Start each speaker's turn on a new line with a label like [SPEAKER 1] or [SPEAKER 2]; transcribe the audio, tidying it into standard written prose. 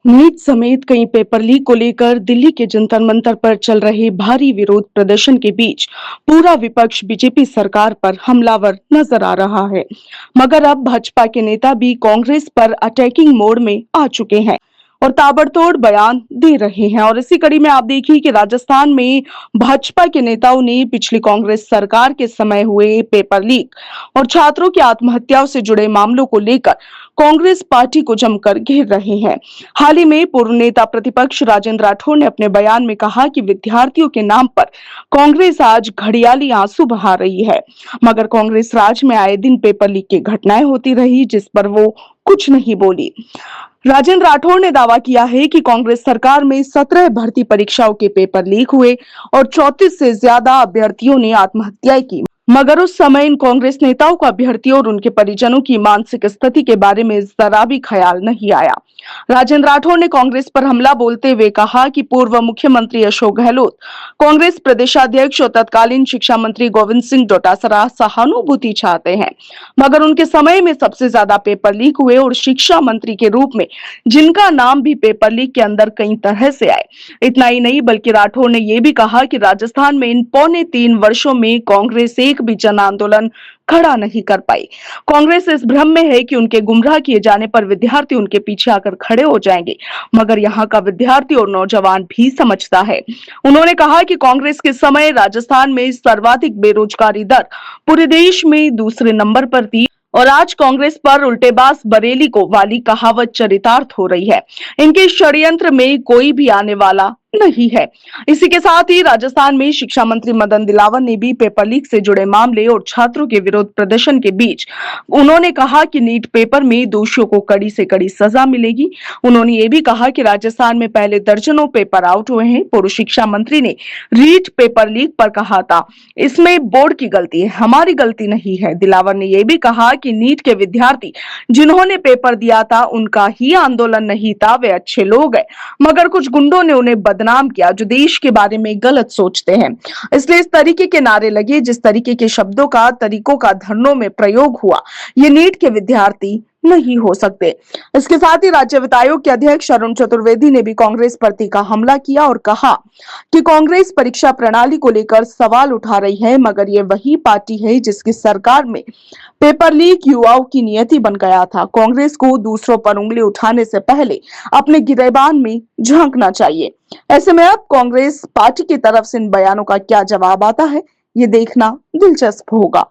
[SPEAKER 1] NEET समेत कई paper leak को लेकर दिल्ली के जंतर मंतर पर चल रहे भारी विरोध प्रदर्शन के बीच पूरा विपक्ष बीजेपी सरकार पर हमलावर नजर आ रहा है। मगर अब भाजपा के नेता भी कांग्रेस पर अटैकिंग मोड में आ चुके हैं और ताबड़तोड़ बयान दे रहे हैं। और इसी कड़ी में आप देखिए कि राजस्थान में भाजपा के नेताओं ने पिछली कांग्रेस सरकार के समय हुए पेपर लीक और छात्रों की आत्महत्याओं से जुड़े मामलों को लेकर कांग्रेस पार्टी को जमकर घेर रहे हैं। हाल ही में पूर्व नेता प्रतिपक्ष राजेंद्र राठौड़ ने अपने बयान में कहा कि विद्यार्थियों के नाम पर कांग्रेस आज घड़ियाली आंसू बहा रही है, मगर कांग्रेस राज में आए दिन पेपर लीक की घटनाएं होती रही जिस पर वो कुछ नहीं बोली। राजेंद्र राठौड़ ने दावा किया है कि कांग्रेस सरकार में 17 भर्ती परीक्षाओं के पेपर लीक हुए और 34 से ज्यादा अभ्यर्थियों ने आत्महत्या की, मगर उस समय इन कांग्रेस नेताओं को अभ्यर्थियों और उनके परिजनों की मानसिक स्थिति के बारे में जरा भी ख्याल नहीं आया। राजेंद्र राठौड़ ने कांग्रेस पर हमला बोलते हुए कहा कि पूर्व मुख्यमंत्री अशोक गहलोत, कांग्रेस प्रदेशाध्यक्ष और तत्कालीन शिक्षा मंत्री गोविंद सिंह डोटासरा सहानुभूति चाहते हैं, मगर उनके समय में सबसे ज्यादा पेपर लीक हुए और शिक्षा मंत्री के रूप में जिनका नाम भी पेपर लीक के अंदर कई तरह से आए। इतना ही नहीं बल्कि राठौड़ ने यह भी कहा कि राजस्थान में इन 3.25 वर्षों में कांग्रेस एक भी जन आंदोलन खड़ा नहीं कर पाई। कांग्रेस इस भ्रम में है कि उनके गुमराह किए जाने पर विद्यार्थी उनके पीछे आकर खड़े हो जाएंगे, मगर यहाँ का विद्यार्थी और नौजवान भी समझता है। उन्होंने कहा कि कांग्रेस के समय राजस्थान में सर्वाधिक बेरोजगारी दर पूरे देश में दूसरे नंबर पर थी और आज कांग्रेस पर उल्टेबाज बरेली को वाली कहावत चरितार्थ हो रही है। इनके षड्यंत्र में कोई भी आने वाला नहीं है। इसी के साथ ही राजस्थान में शिक्षा मंत्री मदन दिलावर ने भी पेपर लीक से जुड़े मामले और छात्रों के विरोध प्रदर्शन के बीच उन्होंने कहा कि नीट पेपर में दोषियों को कड़ी से कड़ी सजा मिलेगी। उन्होंने ये भी कहा कि राजस्थान में पहले दर्जनों पेपर आउट हुए हैं। पूर्व शिक्षा मंत्री ने रीट पेपर लीक पर कहा था, इसमें बोर्ड की गलती है, हमारी गलती नहीं है। दिलावर ने यह भी कहा कि नीट के विद्यार्थी जिन्होंने पेपर दिया था उनका ही आंदोलन नहीं था, वे अच्छे लोग हैं, मगर कुछ गुंडों ने उन्हें बदनाम किया जो देश के बारे में गलत सोचते हैं। इसलिए इस तरीके के नारे लगे, जिस तरीके के शब्दों का तरीकों का धरनों में प्रयोग हुआ, ये नीट के विद्यार्थी नहीं हो सकते। इसके साथ ही राज्य वित्त आयोग के अध्यक्ष अरुण चतुर्वेदी ने भी कांग्रेस पर तीखा हमला किया और कहा कि कांग्रेस परीक्षा प्रणाली को लेकर सवाल उठा रही है, मगर ये वही पार्टी है जिसकी सरकार में पेपर लीक युवाओं की नियति बन गया था। कांग्रेस को दूसरों पर उंगली उठाने से पहले अपने गिरेबान में झांकना चाहिए। ऐसे में अब कांग्रेस पार्टी की तरफ से इन बयानों का क्या जवाब आता है, ये देखना दिलचस्प होगा।